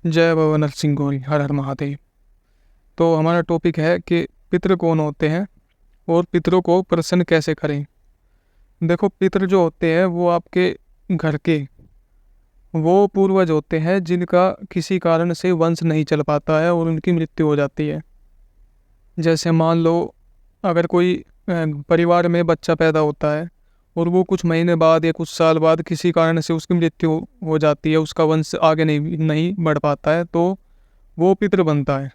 जय बाबा नरसिंह गौरी, हर हर महादेव। तो हमारा टॉपिक है कि पितृ कौन होते हैं और पितरों को प्रसन्न कैसे करें। देखो, पितृ जो होते हैं वो आपके घर के वो पूर्वज होते हैं जिनका किसी कारण से वंश नहीं चल पाता है और उनकी मृत्यु हो जाती है। जैसे मान लो, अगर कोई परिवार में बच्चा पैदा होता है और वो कुछ महीने बाद या कुछ साल बाद किसी कारण से उसकी मृत्यु हो जाती है, उसका वंश आगे नहीं बढ़ पाता है, तो वो पितृ बनता है।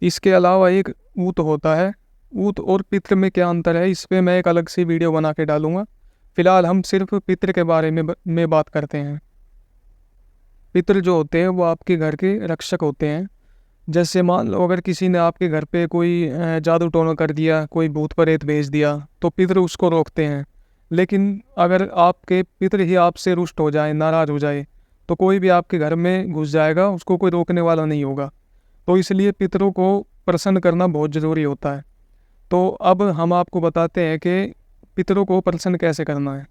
इसके अलावा एक ऊत होता है। ऊत और पितृ में क्या अंतर है, इस पे मैं एक अलग सी वीडियो बना के डालूंगा। फिलहाल हम सिर्फ पितृ के बारे में बात करते हैं। पितृ जो होते हैं वो आपके घर के रक्षक होते हैं। जैसे मान लो, अगर किसी ने आपके घर पे कोई जादू टोना कर दिया, कोई भूत प्रेत भेज दिया, तो पितृ उसको रोकते हैं। लेकिन अगर आपके पितृ ही आपसे रुष्ट हो जाए, नाराज़ हो जाए, तो कोई भी आपके घर में घुस जाएगा, उसको कोई रोकने वाला नहीं होगा। तो इसलिए पितरों को प्रसन्न करना बहुत ज़रूरी होता है। तो अब हम आपको बताते हैं कि पितरों को प्रसन्न कैसे करना है।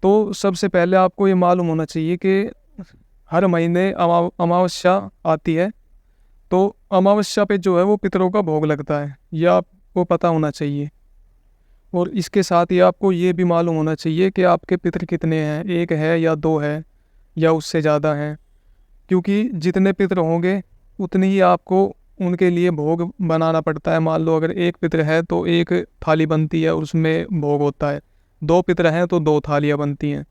तो सबसे पहले आपको ये मालूम होना चाहिए कि हर महीने अमावस्या आती है। तो अमावस्या पे जो है वो पितरों का भोग लगता है, यह आपको पता होना चाहिए। और इसके साथ ही आपको ये भी मालूम होना चाहिए कि आपके पितर कितने हैं, एक है या दो है या उससे ज़्यादा हैं। क्योंकि जितने पितर होंगे उतनी ही आपको उनके लिए भोग बनाना पड़ता है। मान लो, अगर एक पितर है तो एक थाली बनती है और उसमें भोग होता है। दो पितर हैं तो दो थालियाँ बनती हैं।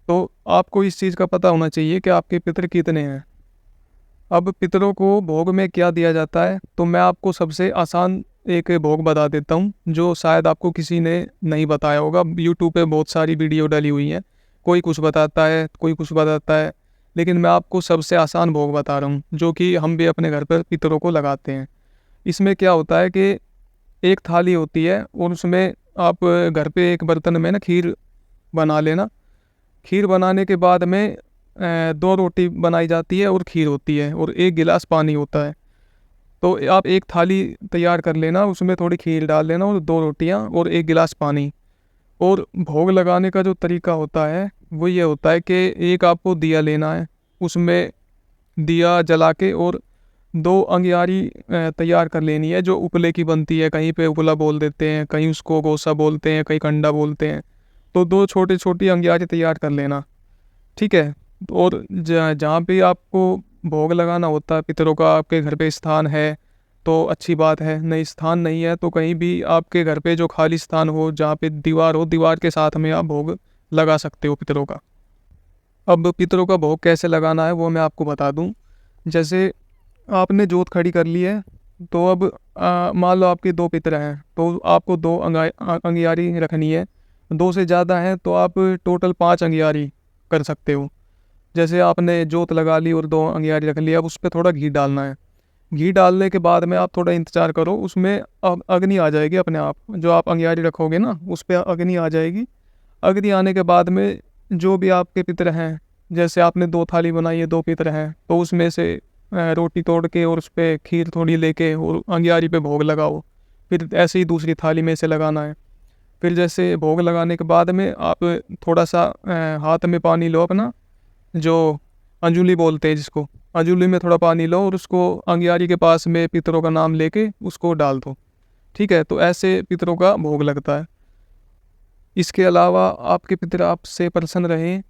तो आपको इस चीज़ का पता होना चाहिए कि आपके पितर कितने हैं। अब पितरों को भोग में क्या दिया जाता है, तो मैं आपको सबसे आसान एक भोग बता देता हूँ, जो शायद आपको किसी ने नहीं बताया होगा। यूट्यूब पे बहुत सारी वीडियो डली हुई हैं, कोई कुछ बताता है, कोई कुछ बताता है, लेकिन मैं आपको सबसे आसान भोग बता रहा हूँ, जो कि हम भी अपने घर पर पितरों को लगाते हैं। इसमें क्या होता है कि एक थाली होती है और उसमें आप घर पे एक बर्तन में ना खीर बना लेना। खीर बनाने के बाद में दो रोटी बनाई जाती है और खीर होती है और एक गिलास पानी होता है। तो आप एक थाली तैयार कर लेना, उसमें थोड़ी खीर डाल लेना और दो रोटियां और एक गिलास पानी। और भोग लगाने का जो तरीका होता है वो ये होता है कि एक आपको दिया लेना है, उसमें दिया जला के और दो अंगियारी तैयार कर लेनी है, जो उपले की बनती है। कहीं पे उपला बोल देते हैं, कहीं उसको गोसा बोलते हैं, कहीं कंडा बोलते हैं। तो दो छोटी छोटी अंगियारी तैयार कर लेना, ठीक है। और जहाँ पे आपको भोग लगाना होता है पितरों का, आपके घर पे स्थान है तो अच्छी बात है, नहीं स्थान नहीं है तो कहीं भी आपके घर पे जो खाली स्थान हो, जहाँ पे दीवार हो, दीवार के साथ में आप भोग लगा सकते हो पितरों का। अब पितरों का भोग कैसे लगाना है वो मैं आपको बता दूं। जैसे आपने जोत खड़ी कर ली है, तो अब मान लो आपके दो पितर हैं, तो आपको दो अंगियारी रखनी है। दो से ज़्यादा हैं तो आप टोटल 5 अंगियारी कर सकते हो। जैसे आपने जोत लगा ली और दो अंगियारी रख लिया, अब उस पर थोड़ा घी डालना है। घी डालने के बाद में आप थोड़ा इंतज़ार करो, उसमें अब अग्नि आ जाएगी अपने आप। जो आप अंगियारी रखोगे ना, उस पर अग्नि आ जाएगी। अग्नि आने के बाद में जो भी आपके पितर हैं, जैसे आपने दो थाली बनाई है, दो पितर हैं, तो उसमें से रोटी तोड़ के और उस पर खीर थोड़ी लेके और अंगियारी पे भोग लगाओ। फिर ऐसे ही दूसरी थाली में से लगाना है। फिर जैसे भोग लगाने के बाद में आप थोड़ा सा हाथ में पानी लो अपना, जो अंजुली बोलते हैं जिसको, अंजुली में थोड़ा पानी लो और उसको अंगियारी के पास में पितरों का नाम लेके उसको डाल दो, ठीक है। तो ऐसे पितरों का भोग लगता है। इसके अलावा आपके पितर आपसे प्रसन्न रहें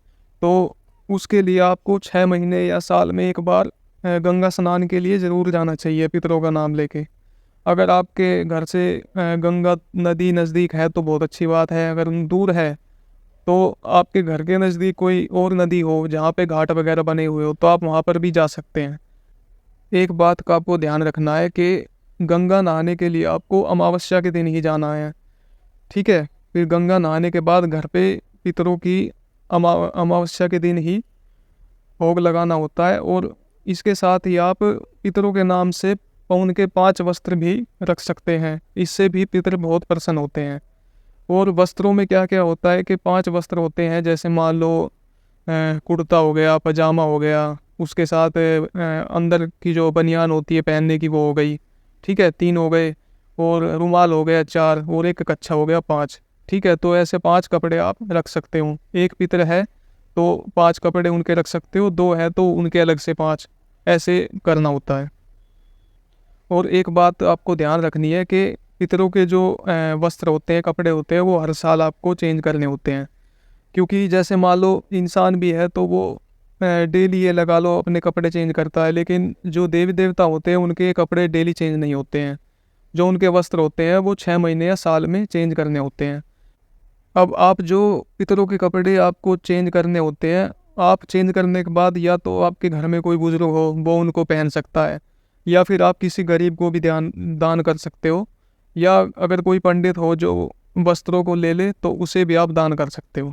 तो उसके लिए आपको 6 महीने या साल में एक बार गंगा स्नान के लिए ज़रूर जाना चाहिए पितरों का नाम लेके। अगर आपके घर से गंगा नदी नज़दीक है तो बहुत अच्छी बात है। अगर दूर है तो आपके घर के नज़दीक कोई और नदी हो जहाँ पे घाट वगैरह बने हुए हो, तो आप वहाँ पर भी जा सकते हैं। एक बात का आपको ध्यान रखना है कि गंगा नहाने के लिए आपको अमावस्या के दिन ही जाना है, ठीक है। फिर गंगा नहाने के बाद घर पे पितरों की अमावस्या के दिन ही भोग लगाना होता है। और इसके साथ ही आप पितरों के नाम से पौन के 5 वस्त्र भी रख सकते हैं, इससे भी पितर बहुत प्रसन्न होते हैं। और वस्त्रों में क्या क्या होता है कि 5 वस्त्र होते हैं। जैसे मान लो कुर्ता हो गया, पजामा हो गया, उसके साथ अंदर की जो बनियान होती है पहनने की वो हो गई, ठीक है, 3 हो गए। और रुमाल हो गया 4 और एक कच्छा हो गया 5, ठीक है। तो ऐसे 5 कपड़े आप रख सकते हो। एक पितर है तो 5 कपड़े उनके रख सकते हो, 2 है तो उनके अलग से 5, ऐसे करना होता है। और एक बात आपको ध्यान रखनी है कि पितरों के जो वस्त्र होते हैं, कपड़े होते हैं, वो हर साल आपको चेंज करने होते हैं। क्योंकि जैसे मान लो इंसान भी है तो वो डेली ये लगा लो अपने कपड़े चेंज करता है, लेकिन जो देवी देवता होते हैं उनके कपड़े डेली चेंज नहीं होते हैं। जो उनके वस्त्र होते हैं वो 6 महीने या साल में चेंज करने होते हैं। अब आप जो पितरों के कपड़े आपको चेंज करने होते हैं, आप चेंज करने के बाद या तो आपके घर में कोई बुजुर्ग हो वो उनको पहन सकता है, या फिर आप किसी गरीब को भी दान कर सकते हो, या अगर कोई पंडित हो जो वस्त्रों को ले ले तो उसे भी आप दान कर सकते हो।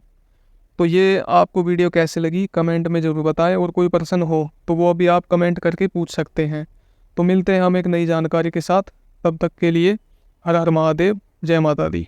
तो ये आपको वीडियो कैसे लगी कमेंट में ज़रूर बताएं, और कोई पर्सन हो तो वो भी आप कमेंट करके पूछ सकते हैं। तो मिलते हैं हम एक नई जानकारी के साथ, तब तक के लिए हर हर महादेव, जय माता दी।